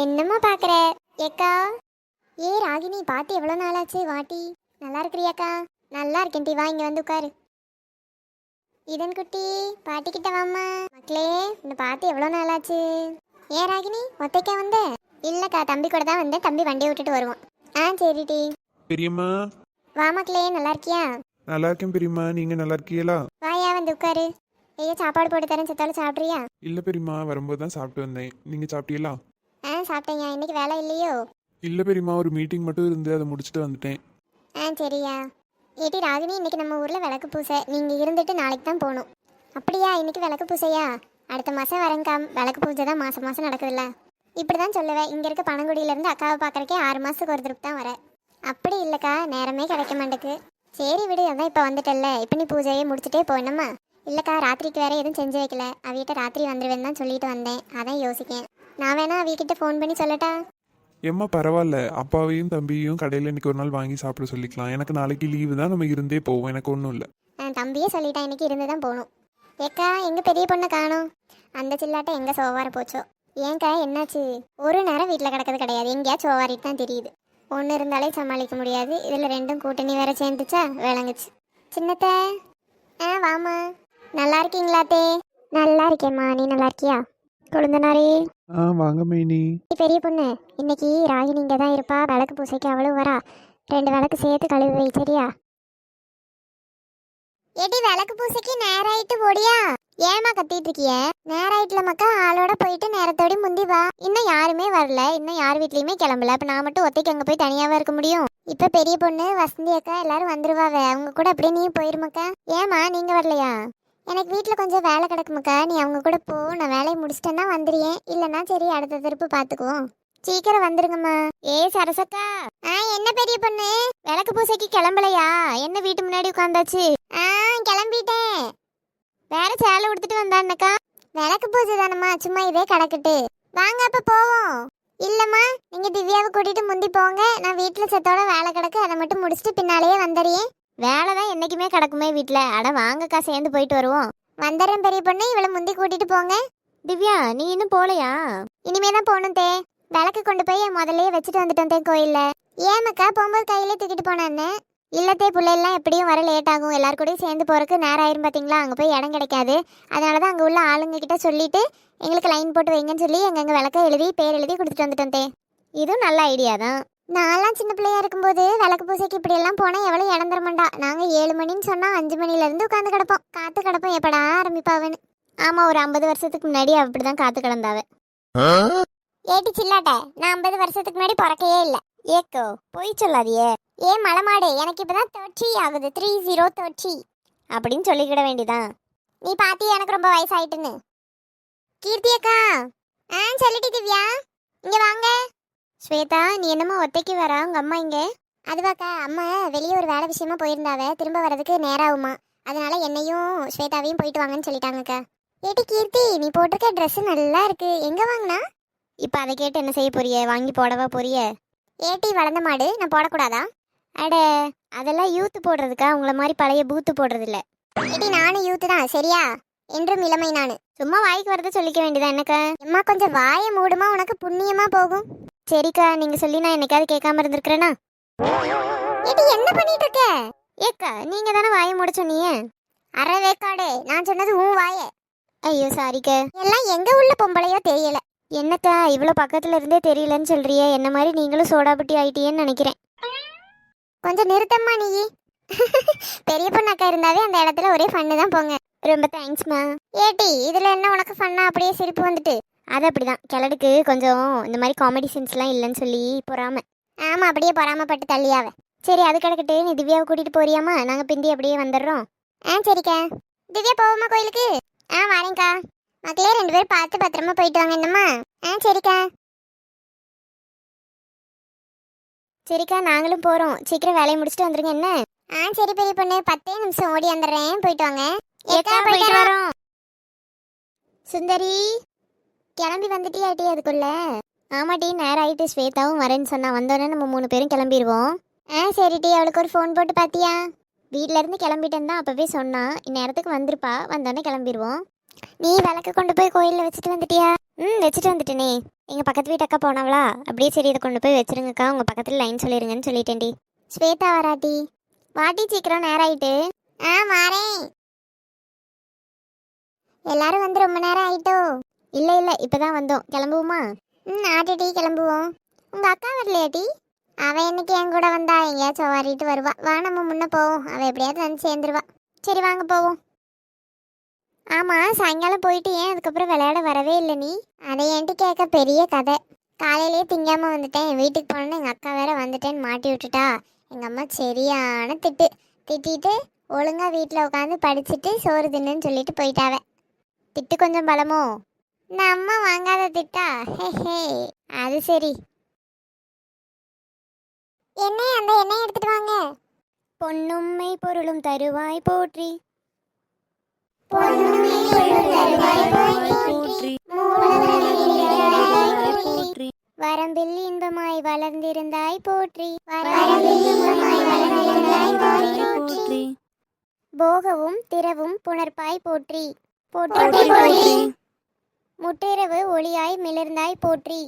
என்னம்மா பாக்குற ஏக்கா? ஏ ராகினி, பாத்து எவ்வளவு நாளாச்சு? வாட்டி, நல்லா இருக்கிறியாக்கா? நல்லா இருக்கேன் டி, வா இங்க வந்து உட்காரு. இதன் குட்டி, பாட்டி கிட்ட வாம்மா. மக்களே, இந்த பாத்து எவ்வளவு நாளாச்சு? ஏன் ராகினி, ஒத்தைக்கா வந்த? இல்லக்கா, தம்பி கூட தான் வந்தேன். தம்பி வண்டியை விட்டுட்டு வருவான். சரி டி. பெரியம்மா, வா மக்களே, நல்லா இருக்கியா? நல்லா இருக்கேன் பெரியம்மா, நீங்க நல்லா இருக்கீங்களா? வாயா, வந்து உட்காரு. ஐயா, சாப்பாடு போட்டு தரேன், செத்தாலும் சாப்பிட்றியா? இல்ல பெரியம்மா, வரும்போது தான் சாப்பிட்டு வந்தேன். நீங்க சாப்பிட்டீங்களா? சாப்பிட்டேங்க. இன்னைக்கு வேலை இல்லையோ? இல்ல பெரியம்மா, ஒரு மீட்டிங் மட்டும் இருந்து அதை முடிச்சுட்டு வந்துட்டேன். சரியா. ஏட்டி ராகினி, இன்னைக்கு நம்ம ஊர்ல விளக்கு பூசை. நீங்க இருந்துட்டு நாளைக்கு தான் போகணும். அப்படியா? இன்னைக்கு விளக்கு பூசையா? அடுத்த மாசம் வரேங்க்கா. விளக்கு பூஜை தான் மாசம் மாசம் நடக்குதுல்ல. இப்படிதான் சொல்லுவேன். இங்க இருக்க பனங்குடியில இருந்து அக்காவை பாக்குறக்கே 6 மாசத்துக்கு ஒரு திருப்பி தான் வரேன். அப்படி இல்லக்கா, நேரமே கிடைக்க மாட்டேக்கு. சரி விடு, அதான் இப்ப வந்துட்டல்ல, இப்ப நீ பூஜையை முடிச்சுட்டே போனோமா? இல்லக்கா, ராத்திரிக்கு வேற எதுவும் செஞ்சு வைக்கல. அவிகிட்ட ராத்திரி வந்துருவேன்னு தான் சொல்லிட்டு வந்தேன். அதான் யோசிக்கேன். நான் வேணா அவிகிட்ட ஃபோன் பண்ணி சொல்லட்டா? ஏம்மா பரவாயில்ல, அப்பாவையும் தம்பியும் கடையில் இன்னைக்கு ஒரு நாள் வாங்கி சாப்பிட சொல்லிக்கலாம். எனக்கு நாளைக்கு லீவு தான், நம்ம இருந்தே போவோம். எனக்கு ஒன்றும் இல்லை. தம்பியே சொல்லிட்டேன், இன்னைக்கு இருந்து தான் போகணும். ஏக்கா, எங்க பெரிய பொண்ணை காணோம்? அந்த சில்லாட்டை எங்க சோவார போச்சோ? ஏன்க்கா, என்னாச்சு? ஒரு நேரம் வீட்டில் கிடக்கிறது கிடையாது, எங்கேயா சோவாரிட்டு தான் தெரியுது. ஒன்று இருந்தாலே சமாளிக்க முடியாது, இதில் ரெண்டும் கூட்டணி வேற சேர்ந்துச்சா, விளங்குச்சு. சின்னத்த, வாமா. நல்லா இருக்கீங்களாத்தே? நல்லா இருக்கேம்மா, நீ நல்லா இருக்கியா? கொழுந்தனாரே. வாங்க மைனி. பெரிய பொண்ணு, இன்னைக்கு ராகினி இங்கே தான் இருப்பா. விளக்கு பூசைக்கு அவளும் வரா. 2 விளக்கு சேர்த்து கழுவி வை, சரியா? ஏடி, விளக்கு பூசைக்கு நேராயிட்டு ஓடியா? ஏமா கத்திட்டு இருக்கிய? நேராயிட்டுல மக்கா, ஆளோட போயிட்டு நேரத்தோடி முந்தி வா. இன்னும் யாருமே வரல, இன்னும் யார் வீட்லயுமே கிளம்பல. அப்ப நான் மட்டும் ஒத்தைக்கு அங்க போய் தனியாவா இருக்க முடியும்? இப்ப பெரிய பொண்ணு வசந்தி அக்கா எல்லாரும் வந்துருவாவ. அவங்க கூட அப்படியே நீ போயிருமாக்கா. ஏமா நீங்க வரலையா? எனக்கு வீட்டில் கொஞ்சம் வேலை கிடக்குமாக்கா, நீ அவங்க கூட போ. நான் வேலையை முடிச்சிட்டேன்னா வந்துடுறேன், இல்லைன்னா சரி அடுத்த திருப்பு பார்த்துக்குவோம். சீக்கிரம் வந்துருங்கம்மா. சரசக்கா. என்ன பெரிய பொண்ணு, விளக்கு பூசைக்கு கிளம்பலையா? என்ன வீட்டு முன்னாடி உட்காந்தாச்சு? கிளம்பிட்டேன். வேற சேலை உடுத்துட்டு வந்தான்னக்கா. விளக்கு பூஜை தானம்மா, சும்மா இதே கிடக்கட்டு. வாங்க அப்ப போவோம். இல்லம்மா, நீங்க திவ்யாவை கூட்டிட்டு முந்தி போங்க. நான் வீட்டுல செத்தோட வேலை கிடக்கு, அதை மட்டும் முடிச்சுட்டு பின்னாலேயே வந்துடுறேன். வேலை தான் என்னைக்குமே கிடக்குமே வீட்டில். அட வாங்கக்கா, சேர்ந்து போயிட்டு வருவோம். வந்துடுறேன் பெரிய பொண்ணு, இவளை முந்தி கூட்டிட்டு போங்க. திவ்யா, நீ இன்னும் போலையா? இனிமே தான் போகணும் தே. விளக்கு கொண்டு போய் முதல்லயே வச்சுட்டு வந்துட்டோம் தே கோயில்ல. ஏமாக்கா, போகும்போது கையிலே தூக்கிட்டு போனான்னு? இல்லத்தே, பிள்ளைலாம் எப்படியும் வர லேட் ஆகும். எல்லாரும் கூடயும் சேர்ந்து போறதுக்கு நேரம் ஆயிரும் பார்த்தீங்களா? அங்கே போய் இடம் கிடைக்காது. அதனால தான் அங்கே உள்ள ஆளுங்க கிட்ட சொல்லிட்டு எங்களுக்கு லைன் போட்டு வைங்கன்னு சொல்லி எங்கெங்க விளக்க எழுதி பேர் எழுதி கொடுத்துட்டு வந்துட்டோம் தே. இதுவும் நல்ல ஐடியா தான். நான்லாம் சின்ன பிள்ளையா இருக்கும்போது விளக்கு பூசைக்கு இப்படி எல்லாம் போனா எவ்வளவு இடம் தரமாண்டா. நாங்க 7 மணின்னு சொன்னா 5 மணில இருந்து உட்காந்து கிடப்போம். காத்து கிடப்போம் எப்படா ஆரம்பிப்பாவன்னு. ஆமா, ஒரு 50 வருஷத்துக்கு முன்னாடி அப்படிதான் காத்து கிடந்தாவ. ஏட்டி சில்லாட்ட, நான் 50 வருஷத்துக்கு முன்னாடி பிறக்கையே இல்ல. ஏக்கோ, பொய் சொல்லாதியே. மலமாடு, எனக்கு இப்பதான் 30 ஆகுது. 30 அப்படின்னு சொல்லிக்கிட வேண்டிதான். நீ பாத்தி எனக்கு ரொம்ப வயசாயிட்டுன்னு. கீர்த்தி அக்கா. சொல்லிட்டு திவ்யா, இங்க வாங்க. ஸ்வேதா, நீ என்னம்மா ஒத்தைக்கு வரா? உங்க அம்மா இங்க? அதுவாக்கா, அம்மா வெளியே ஒரு வேலை விஷயமா போயிருந்தாவ. திரும்ப வர்றதுக்கு நேரம் ஆகுமா, அதனால என்னையும் ஸ்வேதாவையும் போயிட்டு வாங்கன்னு சொல்லிட்டாங்கக்கா. ஏட்டி கீர்த்தி, நீ போட்டிருக்க ட்ரெஸ் நல்லா இருக்கு, எங்க வாங்கினா? இப்ப அதை கேட்டு என்ன செய்ய போறிய? வாங்கி போடவா போறிய? ஏட்டி வளர்ந்த மாடு, நான் போடக்கூடாதா? அட, அதெல்லாம் யூத்து போடுறதுக்கா, உங்களை மாதிரி பழைய பூத்து போடுறது இல்ல. ஏட்டி நானும் யூத்து தான், சரியா? என்றும் இளமை நானு. சும்மா வாய்க்கு வரத சொல்லிக்க வேண்டியதா என்னக்கா? அம்மா கொஞ்சம் வாயை மூடுமா, உனக்கு புண்ணியமா போகும். சரிக்கா, நீங்க சொல்லி நான் என்னைக்காவது கேட்காம இருந்திருக்கிறேனா? ஏடி என்ன பண்ணிட்டு இருக்க? ஏக்கா, நீங்க தானே வாயை மூட சொன்னீங்க. அறவேக்காடு, நான் சொன்னது உன் வாயே. ஐயோ சாரிக்கா. எல்லாம் எங்க உள்ள பொம்பளையோ தெரியல. என்னக்கா, இவ்வளவு பக்கத்துல இருந்தே தெரியலன்னு சொல்றியே? என்ன மாதிரி நீங்களும் சோடாபுட்டி ஆயிட்டீன்னு நினைக்கிறேன். கொஞ்சம் நிறுத்தம்மா நீ. பெரிய பொண்ணாக்கா இருந்தாவே அந்த இடத்துல ஒரே ஃபன்னு தான் போங்க. ரொம்ப தேங்க்ஸ்மா. ஏட்டி, இதுல என்ன உனக்கு ஃபன்னா அப்படியே சிரிப்பு வந்துட்டு? அது அப்படிதான், கிழடுக்கு கொஞ்சம் இந்த மாதிரி காமெடி சீன்ஸ்லாம் இல்லைன்னு சொல்லி பொறாம. ஆமா, அப்படியே பொறாமப்பட்டு தள்ளியாவ. சரி, அது கிடக்கட்டு. நீ திவ்யாவை கூட்டிட்டு போறியாமா? நாங்க பிந்தி அப்படியே வந்துடுறோம். சரிக்கா. திவ்யா, போவோமா கோயிலுக்கு? வரேங்க்கா. மக்களே, 2 பேரும் பார்த்து பத்திரமா போயிட்டு வாங்க என்னம்மா. சரிக்கா. சரிக்கா, நாங்களும் போறோம். சீக்கிரம் வேலையை முடிச்சுட்டு வந்துருங்க என்ன? சரி பெரிய பொண்ணு, 10 நிமிஷம் ஓடி வந்துடுறேன். போயிட்டு வாங்க. போயிட்டு வரோம். சுந்தரி, கிளம்பி வந்துட்டியாட்டி? அதுக்குள்ள ஆமாட்டி நேரம் ஆயிட்டு ஸ்வேதாவும் வரேன்னு சொன்னா வந்தோடனே நம்ம 3 பேரும் கிளம்பிடுவோம். சரிட்டி அவளுக்கு ஒரு ஃபோன் போட்டு பாத்தியா? வீட்ல இருந்து கிளம்பிட்டேன்னு தான் அப்பவே சொன்னா. இந்நேரத்துக்கு வந்திருப்பா, வந்தோடனே கிளம்பிடுவோம். நீ விளக்கு கொண்டு போய் கோயிலில் வச்சுட்டு வந்துட்டியா? வச்சுட்டு வந்துட்டேனே. எங்கள் பக்கத்து வீட்டு அக்கா போனவளா, அப்படியே சரி இதை கொண்டு போய் வச்சிருங்கக்கா, உங்கள் பக்கத்தில் லைன் சொல்லிடுங்கன்னு சொல்லிட்டேன்டி. ஸ்வேதா வராட்டி வாட்டி சீக்கிரம் நேரம் ஆயிட்டு. வரேன். எல்லாரும் வந்து ரொம்ப நேரம் ஆயிட்டோ? இல்லை இல்லை இப்போதான் வந்தோம். கிளம்புவோமா? ஆட்டிட்டி கிளம்புவோம். உங்கள் அக்கா வரலையாட்டி? அவள் இன்னைக்கு என் கூட வந்தா, எங்கேயாச்சும் வாரிட்டு வருவா. வா நம்ம முன்ன போவோம், அவள் எப்படியாவது வந்து சேர்ந்துருவா. சரி வாங்க போவோம். ஆமாம் சாயங்காலம் போயிட்டு ஏன் அதுக்கப்புறம் விளையாட வரவே இல்லை நீ? அதை ஏன்ட்டு கேட்க பெரிய கதை. காலையிலேயே திங்காமல் வந்துட்டேன், வீட்டுக்கு போனோன்னு எங்கள் அக்கா வேற வந்துட்டேன்னு மாட்டி விட்டுட்டா. எங்கள் அம்மா சரியான திட்டிட்டு ஒழுங்காக வீட்டில் உட்காந்து படிச்சுட்டு சோறு தின்னுன்னு சொல்லிட்டு போயிட்டாவ. திட்டு கொஞ்சம் பலமோ? இந்த அம்மா வாங்காத திட்டா? ஹே அது சரி. எண்ணெய் அந்த எண்ணெய் எடுத்துட்டு வாங்க. பொன்னும்மை பொருளும் தருவாய் போற்றி, வரம்பில் இன்பமாய் வளர்ந்திருந்தாய் போற்றி, போகவும் திரவும் புணர்ப்பாய் போற்றி, முட்டிரவு ஒளியாய் மிளர்ந்தாய் போற்றி.